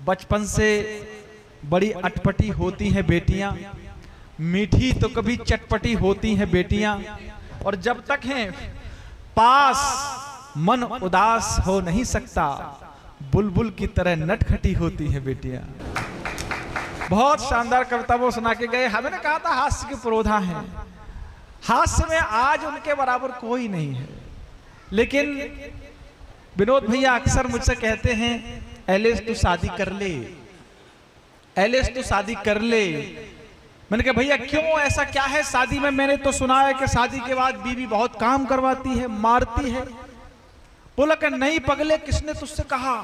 बचपन से बड़ी अटपटी होती हैं बेटियां, मीठी तो कभी चटपटी होती हैं बेटियां, और जब तक हैं पास मन उदास हो नहीं सकता, बुलबुल की तरह नटखटी होती हैं बेटियां। बहुत शानदार कविता वो सुना के गए। हमें कहा था हास्य के पुरोधा हैं, हास्य में आज उनके बराबर कोई नहीं है। लेकिन विनोद भैया अक्सर मुझसे कहते हैं, एलिस तू शादी कर ले, एलिस तू शादी कर ले। मैंने कहा भैया क्यों, ऐसा क्या है शादी में? मैंने तो सुना है कि शादी के बाद बीवी बहुत काम करवाती है, मारती है। बोला कि नहीं पगले, किसने तुझसे कहा?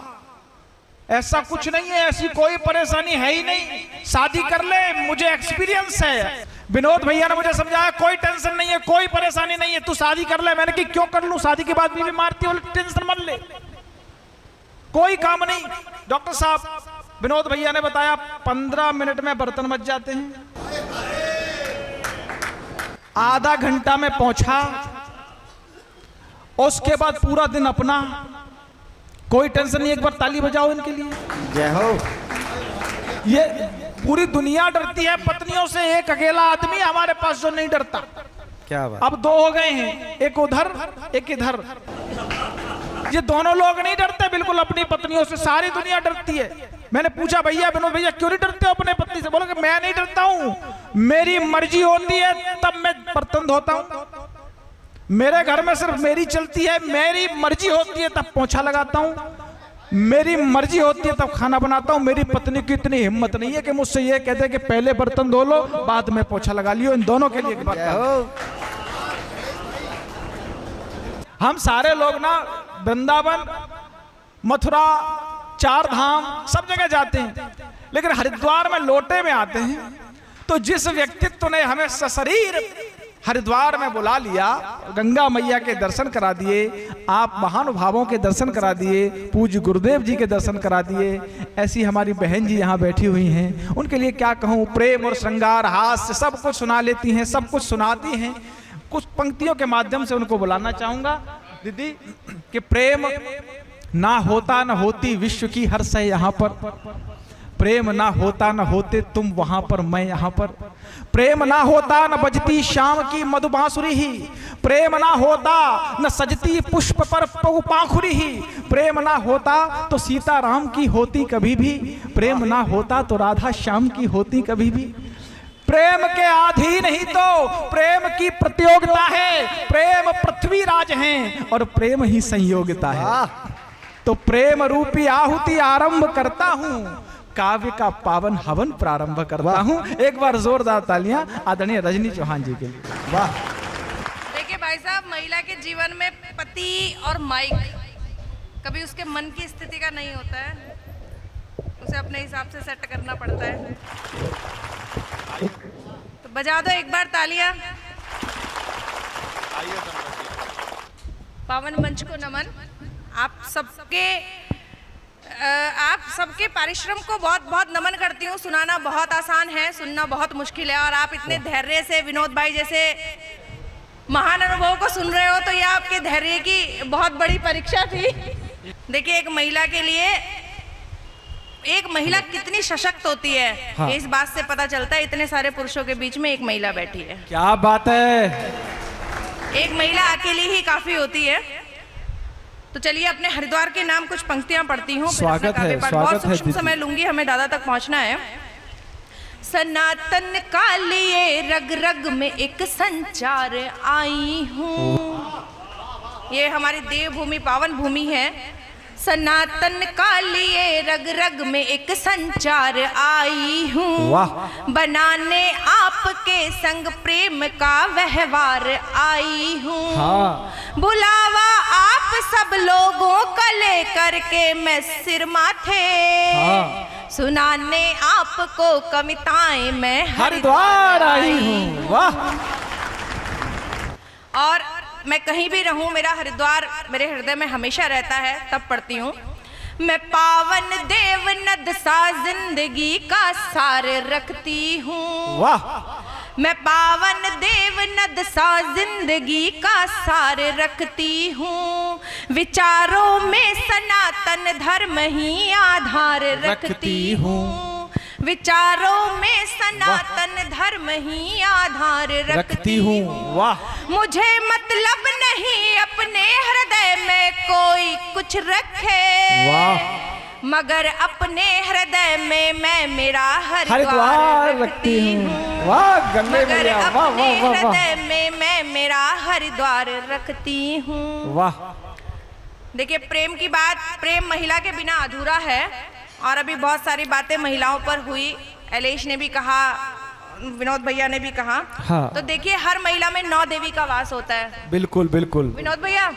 ऐसा कुछ नहीं है, ऐसी कोई परेशानी है ही नहीं, शादी कर ले, मुझे एक्सपीरियंस है। विनोद भैया ने मुझे समझाया कोई टेंशन नहीं है, कोई परेशानी नहीं है, तू शादी कर ले। मैंने कहा क्यों कर लूं, शादी के बाद बीवी मारती है। टेंशन मत ले, कोई काम नहीं। डॉक्टर साहब विनोद भैया ने बताया 15 मिनट में बर्तन बच जाते हैं, आधा घंटा में पहुंचा, उसके बाद पूरा दिन अपना, कोई टेंशन नहीं। एक बार ताली बजाओ इनके लिए, जय हो। ये पूरी दुनिया डरती है पत्नियों से, एक अकेला आदमी हमारे पास जो नहीं डरता। क्या बात। अब 2 हो गए हैं, एक उधर एक इधर। ये दोनों लोग नहीं डरते बिल्कुल अपनी पत्नियों से, सारी दुनिया डरती है। मैंने पूछा भैया विनोद भैया क्यों नहीं डरते हो अपने पत्नी से? बोला कि मैं नहीं डरता हूं, मेरी मर्जी होती है तब मैं बर्तन धोता हूं, मेरे घर में सिर्फ मेरी चलती है, मेरी मर्जी होती है तब पोछा लगाता हूं, मेरी मर्जी होती है तब खाना बनाता हूं। मेरी पत्नी की इतनी हिम्मत नहीं है कि मुझसे ये कहते कि पहले बर्तन धो लो बाद में पोछा लगा लियो। इन दोनों के लिए हम सारे लोग ना वृंदावन, मथुरा, 4 धाम सब जगह जाते हैं, लेकिन हरिद्वार में लोटे में आते हैं। तो जिस व्यक्तित्व ने हमें सशरीर हरिद्वार में बुला लिया, गंगा मैया के दर्शन करा दिए, आप महानुभावों के दर्शन करा दिए, पूज्य गुरुदेव जी के दर्शन करा दिए, ऐसी हमारी बहन जी यहाँ बैठी हुई हैं, उनके लिए क्या कहूँ। प्रेम और श्रृंगार, हास्य सब कुछ सुना लेती हैं, सब कुछ सुनाती हैं। कुछ पंक्तियों के माध्यम से उनको बुलाना चाहूंगा। दीदी कि प्रेम ना होता न होती विश्व की हर सह यहाँ पर, प्रेम ना होता न होते तुम वहां पर मैं यहाँ पर, प्रेम ना होता न बजती शाम की मधुबांसुरी ही, प्रेम ना होता न सजती पुष्प पर पाखुरी ही, प्रेम ना होता तो सीता राम की होती कभी भी, प्रेम ना होता तो राधा श्याम की होती कभी भी। प्रेम के अधीन ही तो प्रेम की प्रतियोगिता है, प्रेम पृथ्वी राज है और प्रेम ही संयोगिता है। तो प्रेम रूपी आहुति आरंभ करता हूं, काव्य का पावन हवन प्रारंभ करता हूं। एक बार जोरदार तालियां आदरणीय रजनी चौहान जी के लिए। वाह। देखिए भाई साहब, महिला के जीवन में पति और माइक कभी उसके मन की स्थिति का नहीं होता है, उसे अपने हिसाब से सेट करना पड़ता है। तो बजा दो एक बार तालियां। पावन मंच को नमन। आप सबके परिश्रम को बहुत बहुत नमन करती हूँ। सुनाना बहुत आसान है, सुनना बहुत मुश्किल है, और आप इतने धैर्य से विनोद भाई जैसे महान अनुभव को सुन रहे हो, तो यह आपके धैर्य की बहुत बड़ी परीक्षा थी। देखिए, एक महिला के लिए एक महिला कितनी सशक्त होती है, हाँ। इस बात से पता चलता है, इतने सारे पुरुषों के बीच में एक महिला बैठी है। क्या बात है। एक महिला अकेली ही काफी होती है। तो चलिए अपने हरिद्वार के नाम कुछ पंक्तियां पढ़ती हूँ। स्वागत है, बहुत सूक्ष्म समय लूंगी, हमें दादा तक पहुंचना है। सनातन का लिए रग रग में एक संचार आई हूँ। ये हमारी देवभूमि पावन भूमि है। सनातन का लिए रग रग में एक संचार आई हूँ, बनाने आपके संग प्रेम का व्यवहार आई हूँ। हाँ। बुलावा आप सब लोगों का लेकर के मैं सिर माथे, हाँ। सुनाने आपको कविताएं मैं हरिद्वार आई हूँ। वाह। और मैं कहीं भी रहूं, मेरा हरिद्वार मेरे हृदय में हमेशा रहता है। तब पढ़ती हूँ, मैं पावन देव नद सा जिंदगी का सार रखती हूँ। वाह। मैं पावन देव नद सा जिंदगी का सार रखती हूँ, विचारों में सनातन धर्म ही आधार रखती हूँ, विचारों में सनातन धर्म ही आधार रखती हूँ। वाह। मुझे मतलब नहीं अपने हृदय में कोई कुछ रखे, वाह। मगर अपने हृदय में मैं मेरा हरिद्वार रखती हूँ। वाह गंगे मगर मैया, वाह अपने वाह वाह वाह। हृदय में मैं मेरा हरिद्वार रखती हूँ। वाह। देखिए प्रेम की बात, प्रेम महिला के बिना अधूरा है। और अभी बहुत सारी बातें महिलाओं पर हुई, एलेश ने भी कहा, विनोद भैया ने भी कहा। हाँ। तो देखिए हर महिला में 9 देवी का वास होता है। बिल्कुल बिल्कुल। विनोद भैया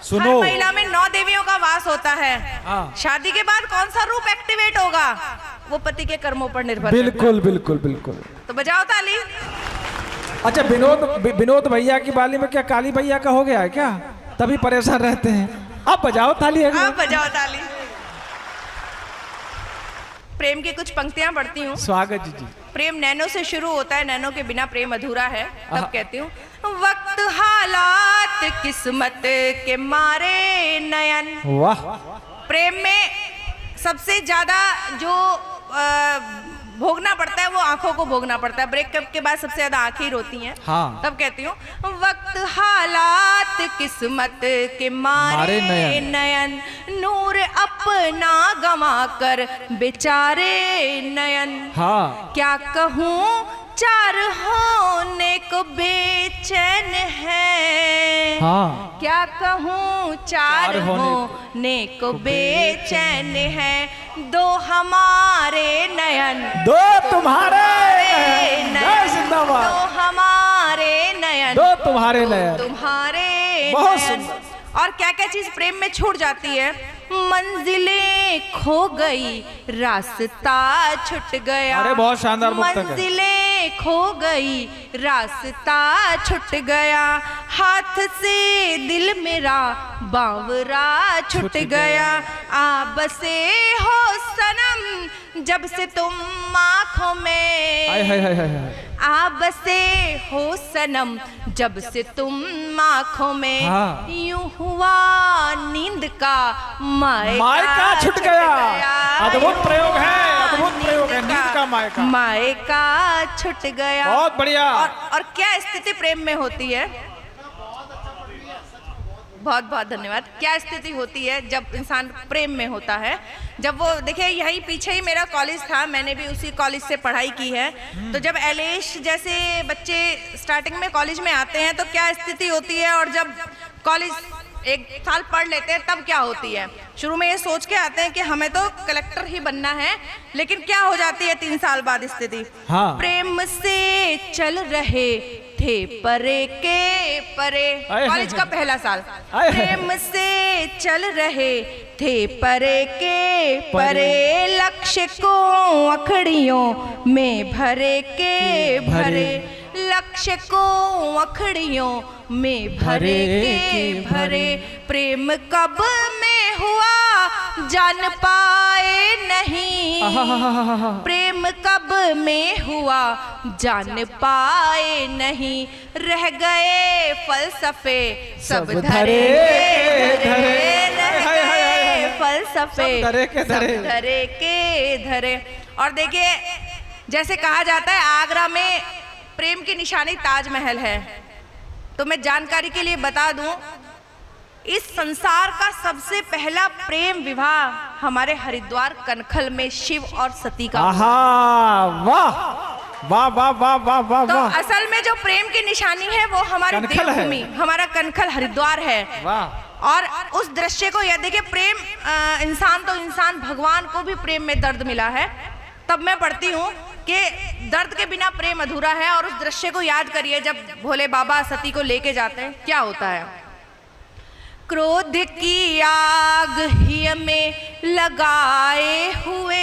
सुनो। हर महिला में 9 देवियों का वास होता है। हाँ। शादी के बाद कौन सा रूप एक्टिवेट होगा वो पति के कर्मों पर निर्भर बिल्कुल बिल्कुल बिल्कुल। तो बजाओ ताली। अच्छा विनोद भैया की बाली में क्या काली भैया का हो गया है क्या? तभी परेशान रहते हैं। अब बजाओ ताली। अब बजाओ ताली। प्रेम की कुछ पंक्तियां पढ़ती हूँ। स्वागत जी। प्रेम नैनो से शुरू होता है, नैनो के बिना प्रेम अधूरा है। तब कहती हूँ, वक्त हालात किस्मत के मारे नयन। वाह। प्रेम में सबसे ज्यादा जो भोगना पड़ता है वो आंखों को भोगना पड़ता है। ब्रेकअप के बाद सबसे ज्यादा आंखें रोती हैं। हाँ। तब कहती हूँ, वक्त हालात किस्मत के मारे नयन, नूर अपना गंवा कर बेचारे नयन। हाँ। क्या कहूँ चार होने को बेचैन है। हाँ। क्या कहूँ चार होने को बेचैन है, दो हमारे नयन, दो तुम्हारे नयन, जिंदाबाद, दो हमारे नयन, दो तुम्हारे नयन, तुम्हारे बहुत नयन। सुंदर। और क्या क्या चीज प्रेम में छूट जाती है। मंजिलें खो गई, रास्ता छूट गया। अरे बहुत शानदार मुक्तक है। मंजिलें खो गई, रास्ता छूट गया, हाथ से दिल मेरा बावरा छूट गया। आ बसे हो सनम जब से तुम आँखों में, हाय हाय हाय हाय। आ बसे हो सनम जब से तुम आँखों में। हाँ। यूं हुआ नींद का मायका छूट गया। अद्भुत प्रयोग है, अद्भुत प्रयोग है। नींद का मायका, मायका छूट गया। बहुत बढ़िया। और क्या स्थिति प्रेम में होती है। बहुत बहुत धन्यवाद। क्या स्थिति होती है जब इंसान प्रेम में होता है। जब वो देखिए यहीं पीछे ही मेरा कॉलेज था, मैंने भी उसी कॉलेज से पढ़ाई की है। तो जब एलेश जैसे बच्चे स्टार्टिंग में कॉलेज में आते हैं तो क्या स्थिति होती है, और जब कॉलेज 1 साल पढ़ लेते हैं तब क्या होती है। शुरू में ये सोच के आते हैं कि हमें तो कलेक्टर ही बनना है, लेकिन क्या हो जाती है 3 साल बाद स्थिति। हाँ। प्रेम से चल रहे थे परे के परे, कॉलेज का पहला साल। प्रेम से चल रहे थे परे के परे, लक्ष्य को अखड़ियों में भरे के भरे, लक्ष्य को अखड़ियों में भरे के भरे। प्रेम कब में हुआ जान पाए नहीं, प्रेम कब में हुआ जान पाए नहीं, रह गए फलसफे सब धरे धरे, रह गए फलसफे सब धरे के धरे। और देखिए जैसे कहा जाता है आगरा में प्रेम की निशानी ताजमहल है, तो मैं जानकारी के लिए बता दूं, इस संसार का सबसे पहला प्रेम विवाह हमारे हरिद्वार कनखल में शिव और सती का। वाह वाह वाह वाह वाह वाह। तो असल में जो प्रेम की निशानी है वो हमारी देवभूमि, हमारा कनखल हरिद्वार है। वाह। और उस दृश्य को यह देखिए, प्रेम इंसान तो इंसान, भगवान को भी प्रेम में दर्द मिला है। तब मैं पढ़ती हूँ कि दर्द के बिना प्रेम अधूरा है। और उस दृश्य को याद करिए जब भोले बाबा सती को लेके जाते हैं, क्या होता है। क्रोध की आग ही में लगाए हुए,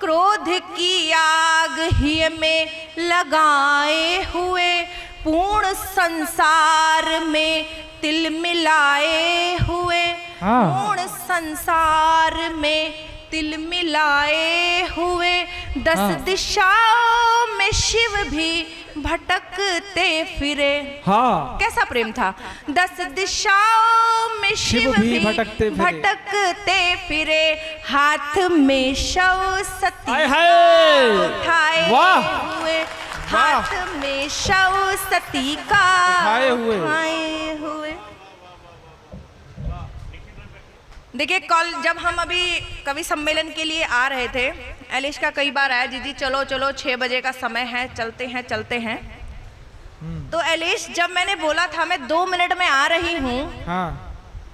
क्रोध की आग ही में लगाए हुए, पूर्ण संसार में तिल मिलाए हुए, पूर्ण संसार में तिल मिलाए हुए, 10 दिशाओं में शिव भी भटकते फिरे। हाँ कैसा प्रेम था। 10 दिशाओं में शिव भी भटकते फिरे, हाथ में शव सती हाय हाय उठाए वाह हुए, हाथ में शव सती का उठाए हुए। हुए। देखिए कल जब हम अभी कवि सम्मेलन के लिए आ रहे थे, एलिश का कई बार आया, दीदी चलो चलो 6 बजे का समय है, चलते हैं। तो एलिश जब मैंने बोला था मैं 2 मिनट में आ रही हूँ, हाँ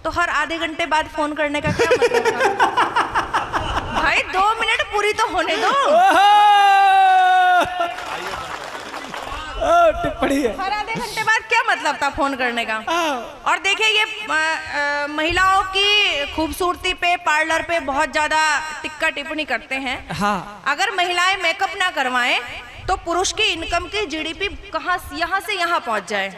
तो हर आधे घंटे बाद फोन करने का क्या मतलब था? भाई 2 मिनट पूरी तो होने दो। टिप्पणी है। हर आधे घंटे बाद क्या मतलब था फोन करने का? और देखिए ये महिलाओं की खूबसूरती पे, पार्लर पे बहुत ज्यादा टिक्का टिप्पणी करते हैं। हाँ अगर महिलाएं मेकअप ना करवाएं तो पुरुष की इनकम की जीडीपी कहाँ यहाँ से यहाँ पहुंच जाए।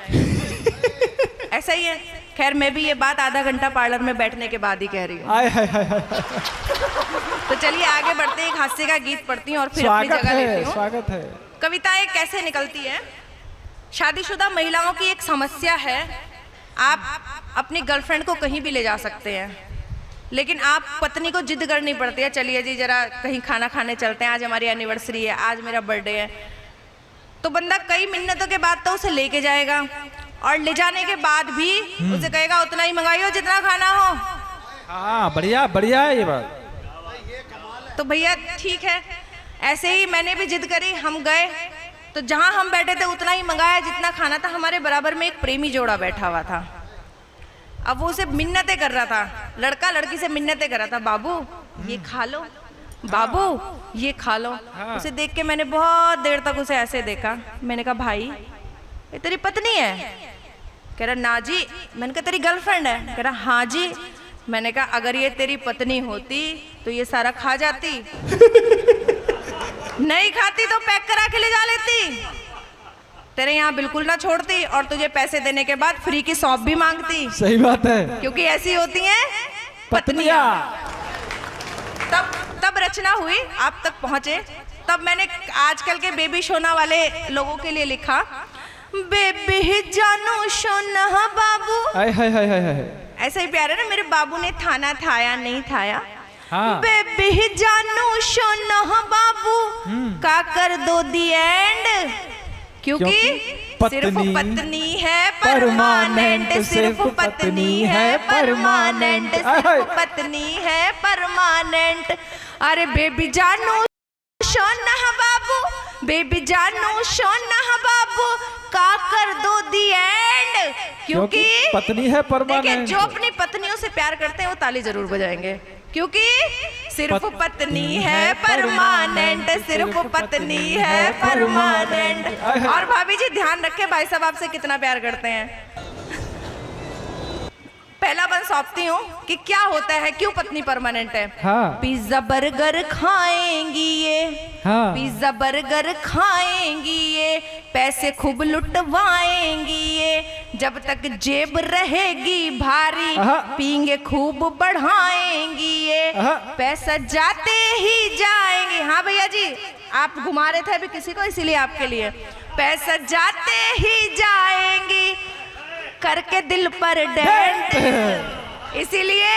ऐसा ही है। खैर मैं भी ये बात आधा घंटा पार्लर में बैठने के बाद ही कह रही हूँ। आय हाय हाय हाय। तो चलिए आगे बढ़ते हैं, एक हास्य का गीत पढ़ती हूँ और फिर अपनी स्वागत जगह लेती है हूँ। स्वागत है। कविताएं कैसे निकलती है। शादीशुदा महिलाओं की एक समस्या है, आप अपनी गर्लफ्रेंड को कहीं भी ले जा सकते हैं, लेकिन आप पत्नी को जिद करनी पड़ती है, चलिए जी जरा कहीं खाना खाने चलते हैं, आज हमारी एनिवर्सरी है, आज मेरा बर्थडे है। तो बंदा कई मिन्नतों के बाद तो उसे लेके जाएगा, और ले जाने के बाद भी उसे कहेगा उतना ही मंगाइयो जितना खाना हो। हाँ बढ़िया बढ़िया है ये बात। तो भैया ठीक है, ऐसे ही मैंने भी जिद करी, हम गए तो जहां हम बैठे थे उतना ही मंगाया जितना खाना था। हमारे बराबर में एक प्रेमी जोड़ा बैठा हुआ था। अब वो उसे मिन्नतें कर रहा था, लड़का लड़की से मिन्नतें कर रहा था, बाबू ये खा लो, बाबू ये खा लो। उसे देख के मैंने बहुत देर तक उसे ऐसे देखा। मैंने कहा भाई ये तेरी पत्नी है? कह रहा ना जी। मैंने कहा तेरी गर्लफ्रेंड है? कह रहा हाँ जी। मैंने कहा अगर ये तेरी पत्नी होती तो ये सारा खा जाती, नहीं खाती तो पैक करा के ले जा लेती, तेरे यहाँ बिल्कुल ना छोड़ती, और तुझे पैसे देने के बाद फ्री की सौंप भी मांगती। सही बात है, क्योंकि ऐसी होती हैं पत्नियां। तब रचना हुई, आप तक पहुंचे। तब मैंने आजकल के बेबी सोना वाले लोगों के लिए लिखा, बेबी जानू सोना बाबू। हाय हाय हाय हाय। ऐसा ही प्यार है ना, मेरे बाबू ने थाना थाया नहीं थाया। हाँ। बेबी जानू सोना बाबू का कर दो दी एंड, क्योंकि सिर्फ पत्नी है परमानेंट, सिर्फ पत्नी है परमानेंट, सिर्फ पत्नी है परमानेंट। अरे बेबी जानू सोना बाबू, बेबी जानू सोना बाबू का कर दो दी एंड, क्योंकि पत्नी है परमानेंट। जो अपनी पत्नियों से प्यार करते हैं वो ताली जरूर बजाएंगे, क्योंकि सिर्फ पत्नी है परमानेंट, सिर्फ पत्नी है परमानेंट। और भाभी जी ध्यान रखें, भाई साहब आपसे कितना प्यार करते हैं। पहला बंद सौंपती हूँ कि क्या होता है, क्यों पत्नी परमानेंट है। हाँ। पिज्जा बर्गर खाएंगी ये, हाँ। पिज्जा बर्गर खाएंगी ये, पैसे खूब लुटवाएंगी ये, जब तक जेब रहेगी भारी पींगे खूब बढ़ाएंगी ये, पैसा जाते ही जाएंगे। हाँ भैया जी आप घुमा रहे थे अभी किसी को, इसीलिए आपके लिए, पैसा जाते ही जाएंगी करके दिल पर डेंट, इसीलिए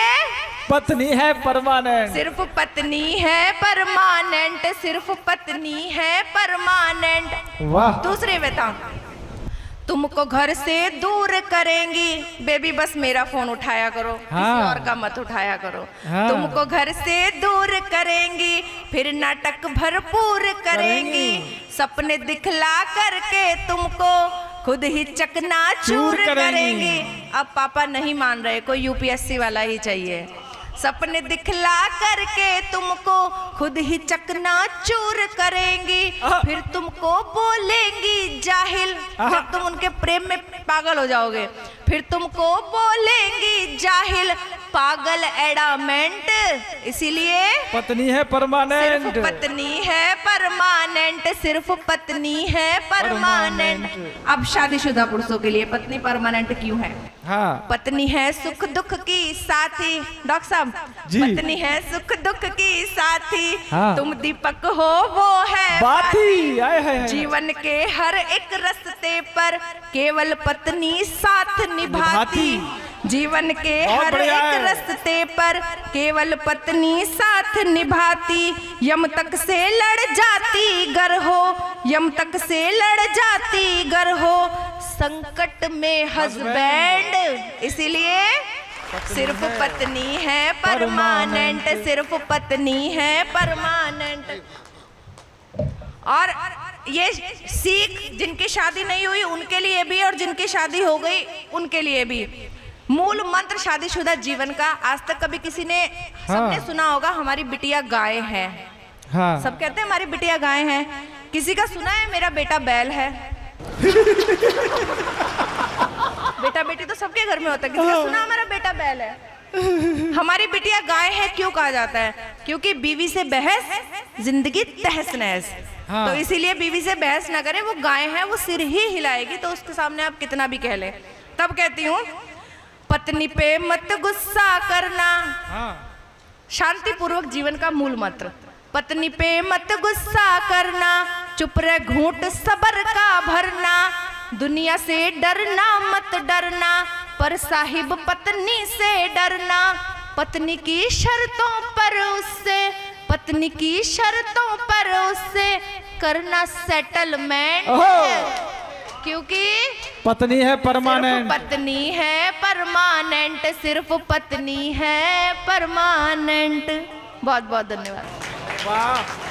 पत्नी है परमानेंट, सिर्फ पत्नी है परमानेंट, सिर्फ पत्नी है परमानेंट। वाह। दूसरे बताओ, तुमको घर से दूर करेंगी, बेबी बस मेरा फोन उठाया करो, किसी और का मत उठाया करो। तुमको घर से दूर करेंगी, फिर नाटक भरपूर करेंगी, सपने दिखला करके तुमको खुद ही चकनाचूर करेंगी। अब पापा नहीं मान रहे, कोई यूपीएससी वाला ही चाहिए। सपने दिखला करके तुमको खुद ही चकनाचूर करेंगी, फिर तुमको बोलेंगी जाहिल, जब तुम उनके प्रेम में पागल हो जाओगे, फिर तुमको बोलेंगी जाहिल, पागल एडामेंट। इसीलिए पत्नी है परमानेंट, सिर्फ पत्नी है परमानेंट, परमानेंट, सिर्फ पत्नी है परमानेंट। अब शादीशुदा पुरुषों के लिए पत्नी परमानेंट क्यों है? हाँ पत्नी है सुख दुख की साथी, डॉक्टर साहब जी। पत्नी है सुख दुख की साथी, हाँ। तुम दीपक हो वो है बाती। आए हाय हाय। जीवन के हर एक रास्ते पर केवल पत्नी साथ निभाती। जीवन के बहुत हर बढ़िया एक है। रास्ते पर केवल पत्नी साथ निभाती। यम तक से लड़ जाती गर हो, यम तक से लड़ जाती गर हो, संकट में हस्बैंड। इसीलिए सिर्फ पत्नी है परमानेंट, सिर्फ पत्नी है परमानेंट। और ये सीख जिनकी शादी नहीं हुई उनके लिए भी और जिनकी शादी हो गई उनके लिए भी। मूल मंत्र शादीशुदा जीवन का आज तक कभी किसी ने सबने सुना होगा, हमारी बिटिया गाय है। हाँ सब कहते हैं हमारी बिटिया गाय है। किसी का सुना है मेरा बेटा बैल है? बेटा बेटी तो सबके घर में होता है। किसी का सुना हमारा बेटा बैल है? हमारी बिटिया गाय है क्यों कहा जाता है? क्योंकि बीवी से बहस जिंदगी तहस नहस। हाँ। तो इसीलिए बीवी से बहस ना करें, वो गाय है, वो सिर ही हिलाएगी तो उसके सामने आप कितना भी कह लें। तब कहती हूँ पत्नी पे मत गुस्सा करना। शांति पूर्वक जीवन का मूल मंत्र। पत्नी पे मत गुस्सा करना, चुप रह घूंट सबर का भरना, दुनिया से डरना मत डरना, पर साहिब पत्नी से डरना। पत्नी की शर्तों पर उससे, पत्नी की शर्तों पर उससे करना सेटलमेंट, क्योंकि पत्नी है परमानेंट। पत्नी है परमानेंट, सिर्फ पत्नी है परमानेंट। बहुत बहुत धन्यवाद। वाह।